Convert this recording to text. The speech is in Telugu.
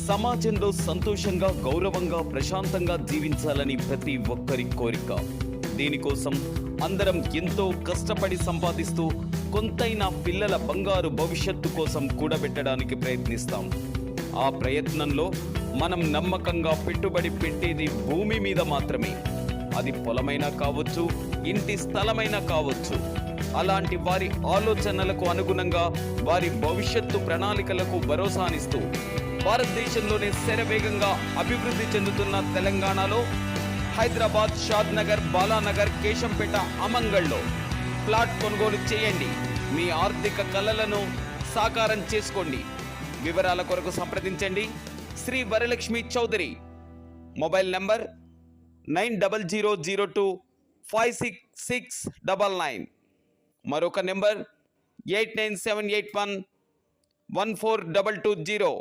సమాజంలో సంతోషంగా, గౌరవంగా, ప్రశాంతంగా జీవించాలని ప్రతి ఒక్కరి కోరిక. దీనికోసం అందరం ఎంతో కష్టపడి సంపాదిస్తూ కొంతైనా పిల్లల బంగారు భవిష్యత్తు కోసం కూడబెట్టడానికి ప్రయత్నిస్తాం. ఆ ప్రయత్నంలో మనం నమ్మకంగా పెట్టుబడి పెట్టేది భూమి మీద మాత్రమే. అది పొలమైనా కావచ్చు, ఇంటి స్థలమైనా కావచ్చు. అలాంటి వారి ఆలోచనలకు అనుగుణంగా వారి భవిష్యత్తు ప్రణాళికలకు భరోసానిస్తూ భారతదేశంలోనే శరవేగంగా అభివృద్ధి చెందుతున్న తెలంగాణలో హైదరాబాద్, షాద్ నగర్, బాలానగర్, కేశంపేట, అమంగళ్లో ప్లాట్ కొనుగోలు చేయండి. మీ ఆర్థిక కలలను సాకారం చేసుకోండి. వివరాల కొరకు సంప్రదించండి శ్రీ వరలక్ష్మి చౌదరి. Mobile number 9002566699. మరొక నెంబర్ 8978114220.